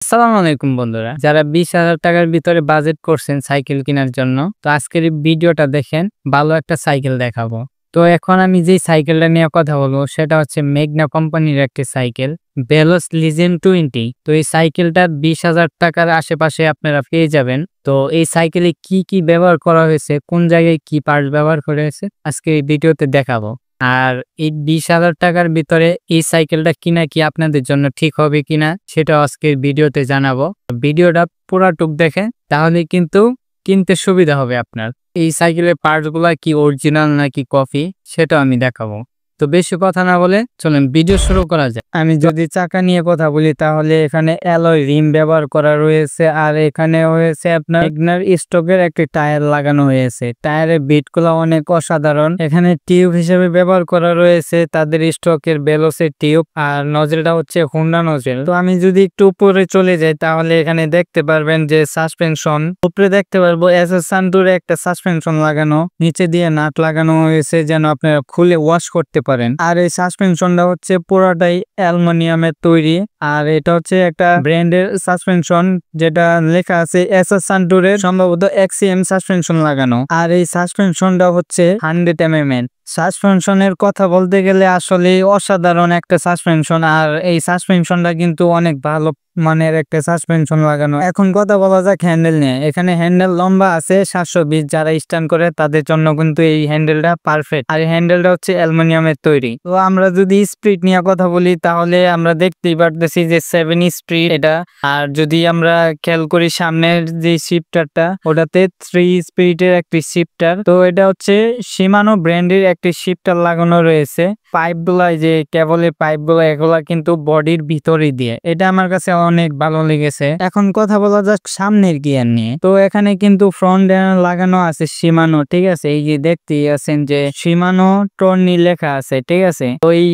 আসসালামু আলাইকুম বন্ধুরা, যারা 20,000 টাকার ভিতরে বাজেট করছেন সাইকেল কেনার জন্য, তো আজকের এই ভিডিওটা দেখেন, ভালো একটা সাইকেল দেখাবো। তো এখন আমি যে সাইকেলটা নিয়ে কথা বলবো সেটা হচ্ছে মেঘনা কোম্পানির একটি সাইকেল, ভেলোস লিজেন্ড 20। তো এই সাইকেলটা 20,000 টাকার আশেপাশে আপনারা পেয়ে যাবেন। তো এই সাইকেলে কি কি ব্যবহার করা হয়েছে, কোন জায়গায় কি পার্ট ব্যবহার করা হয়েছে, আজকে এই ভিডিওতে দেখাবো। আর এই 20,000 টাকার ভিতরে এই সাইকেলটা কিনা কি আপনাদের জন্য ঠিক হবে কিনা সেটা আজকের ভিডিওতে জানাবো। ভিডিওটা পুরাটুক দেখে তাহলে কিন্তু কিনতে সুবিধা হবে আপনার। এই সাইকেলের পার্টস গুলা কি অরিজিনাল নাকি কপি সেটাও আমি দেখাবো। তো বেশি কথা না বলে চলেন ভিডিও শুরু করা যায়। আমি যদি চাকা নিয়ে কথা বলি তাহলে এখানে অ্যালয় রিম ব্যবহার করা রয়েছে, আর এখানে হয়েছে আপনার মেঘনার স্টকের একটি টায়ার লাগানো হয়েছে। টায়ারের বিটগুলো অনেক অসাধারণ। এখানে টিউব হিসেবে ব্যবহার করা রয়েছে তাদের স্টকের ভেলোসের টিউব, আর নজেলটা হচ্ছে হোন্ডা নজেল। তো আমি যদি একটু উপরে চলে যাই তাহলে এখানে দেখতে পারবেন যে সাসপেনশন, উপরে দেখতে পারবো এসএস সান্টুরে একটা সাসপেনশন লাগানো, নিচে দিয়ে নাট লাগানো হয়েছে যেন আপনারা খুলে ওয়াশ করতে পারেন। আর এই সাসপেনশনটা হচ্ছে পুরোটাই অ্যালুমিনিয়ামের তৈরি, আর এটা হচ্ছে একটা ব্র্যান্ডের সাসপেনশন যেটা লেখা আছে এসএস সান্টুরের, সম্ভবত এক্সিএম সাসপেনশন লাগানো। আর এই সাসপেনশনটা হচ্ছে 100 mm। সাসপেনশনের কথা বলতে গেলে আসলে অসাধারণ একটা সাসপেনশন, আর এই সাসপেনশনটা কিন্তু অনেক ভালো মানের একটা সাসপেনশন লাগানো। এখন কথা বলা যাক হ্যান্ডেল নিয়ে। এখানে হ্যান্ডেল লম্বা আছে 720, যারা স্ট্যান্ড করে তাদের জন্য কিন্তু এই হ্যান্ডেলটা পারফেক্ট। আর এই হ্যান্ডেলটা হচ্ছে অ্যালুমিনিয়ামের তৈরি। তো আমরা যদি স্পিড নিয়ে কথা বলি তাহলে আমরা দেখতেই পারতেছি যে 7 স্পিড এটা। আর যদি আমরা খেয়াল করি সামনের যে শিফটারটা, ওটাতে 3 স্পিডের একটি শিফটার। তো এটা হচ্ছে শিমানো ব্র্যান্ডের একটি শিফটার লাগানো রয়েছে। পাইপগুলা, যে কেবলের পাইপগুলো, এগুলা কিন্তু বডির ভিতরে দিয়ে, এটা আমার কাছে অনেক ভালো লেগেছে। এখন কথা বলা যাক সামনের গিয়ার নিয়ে। তো এখানে কিন্তু ফ্রন্ট লাগানো আছে শিমানো, ঠিক আছে। এই যে দেখতেই আছেন যে শিমানো টর্নি লেখা আছে, ঠিক আছে। তো এই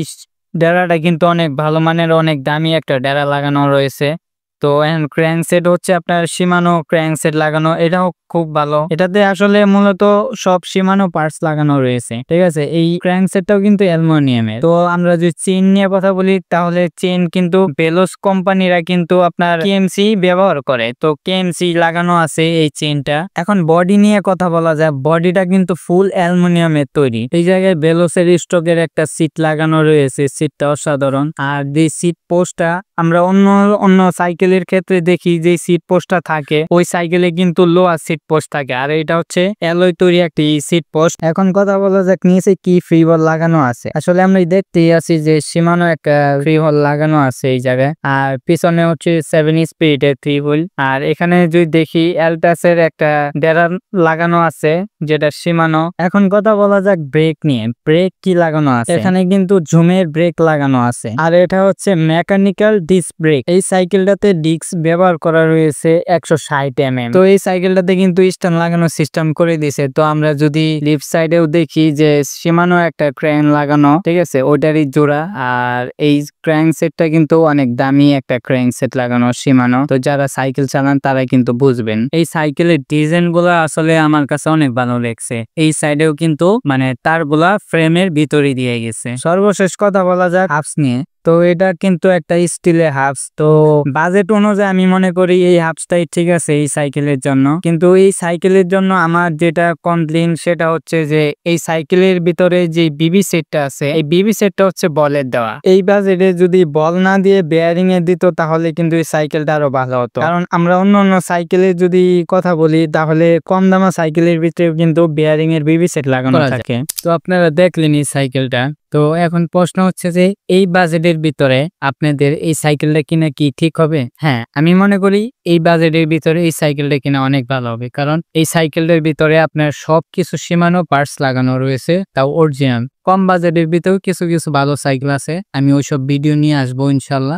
ডেরাটা কিন্তু অনেক ভালো মানের, অনেক দামি একটা ডেরা লাগানো রয়েছে। তো ক্র্যাঙ্ক সেট হচ্ছে আপনার শিমানো ক্র্যাঙ্ক সেট লাগানো, এটাও খুব ভালো। এটাতে আসলে মূলত সব শিমানো পার্টস লাগানো রয়েছে, ঠিক আছে। এই ক্র্যাঙ্ক সেটটাও কিন্তু অ্যালুমিনিয়ামের। তো আমরা যদি চেইন নিয়ে কথা বলি তাহলে চেইন কিন্তু ভেলোস কোম্পানিরা কিন্তু আপনার কেএমসি ব্যবহার করে, তো কেএমসি লাগানো আছে এই চেইনটা। এখন বডি নিয়ে কথা বলা যায়, বডিটা কিন্তু ফুল অ্যালুমিনিয়ামের তৈরি। এই জায়গায় ভেলোসের স্টকের একটা সিট লাগানো রয়েছে, সিটটা অসাধারণ। আর যে সিট পোস্টটা আমরা অন্য সাইকেলের ক্ষেত্রে দেখি যে সিট পোস্টটা থাকে, ওই সাইকেলে কিন্তু লোয়ার সিট পোস্ট থাকে, আর এটা হচ্ছে অ্যালয় তৈরি একটি সিট পোস্ট। এখন কথা বলা যাক নিচে কি ফ্রি হোল লাগানো আছে। আসলে আমরা দেখতেই আছি যে সীমানো একটা ফ্রি হোল লাগানো আছে এই জায়গায়, আর পিছনে হচ্ছে 7 স্পিডের ফ্রি হোল। আর এখানে যদি দেখি অ্যালটাসের একটা ডেরা লাগানো আছে যেটা সীমানো। এখন কথা বলা যাক ব্রেক নিয়ে। ব্রেক কি লাগানো আছে, এখানে কিন্তু জুমের ব্রেক লাগানো আছে, আর এটা হচ্ছে মেকানিক্যাল ডিস্ক ব্রেক। এই সাইকেলটাতে ডিস্ক ব্যবহার করা রয়েছে 160 mm। তো এই সাইকেলটাতে কিন্তু স্ট্যান্ড লাগানো সিস্টেম করে দিয়েছে। তো আমরা যদি লিফট সাইডেও দেখি যে সীমানো একটা ক্র্যাঙ্ক লাগানো, ঠিক আছে, ওটারই জোড়া। আর এই ক্র্যাঙ্ক সেটটা কিন্তু অনেক দামি একটা ক্র্যাঙ্ক সেট লাগানো সীমানো। তো যারা সাইকেল চালান তারা কিন্তু বুঝবেন। এই সাইকেলের ডিজাইন গুলো আসলে আমার কাছে অনেক ভালো লাগছে। এই সাইডেও কিন্তু মানে তারগুলা ফ্রেমের ভিতরে দিয়ে গেছে। সর্বশেষ কথা বলা যাক হাফস নিয়ে। তো এটা কিন্তু একটা স্টিলের হাফস। তো বাজেট অনুযায়ী আমি মনে করি এই হাফসটাই ঠিক আছে এই সাইকেলের জন্য। কিন্তু এই সাইকেলের জন্য আমার যেটা কমপ্লেইন সেটা হচ্ছে যে এই সাইকেলের ভিতরে যে বিবি সেটটা আছে, এই বিবি সেটটা হচ্ছে বলের দেওয়া। এই বাজেটে যদি বল না দিয়ে বেয়ারিং এর দিত তাহলে কিন্তু এই সাইকেলটা আরো ভালো হতো। কারণ আমরা অন্য সাইকেলের যদি কথা বলি তাহলে কম দামা সাইকেলের ভিতরে কিন্তু বেয়ারিং এর বিবি সেট লাগানো থাকে। তো আপনারা দেখলেন এই সাইকেলটা। তো এখন প্রশ্ন হচ্ছে যে এই বাজেটের ভিতরে আপনাদের এই সাইকেলটা কিনা কি ঠিক হবে? হ্যাঁ, আমি মনে করি এই বাজেটের ভিতরে এই সাইকেলটা কিনা অনেক ভালো হবে, কারণ এই সাইকেলটার ভিতরে আপনার সবকিছু সীমানো পার্টস লাগানো রয়েছে, তাও অরিজিনাল। কম বাজেটের ভিতরেও কিছু কিছু ভালো সাইকেল আছে, আমি ওইসব ভিডিও নিয়ে আসবো ইনশাল্লাহ।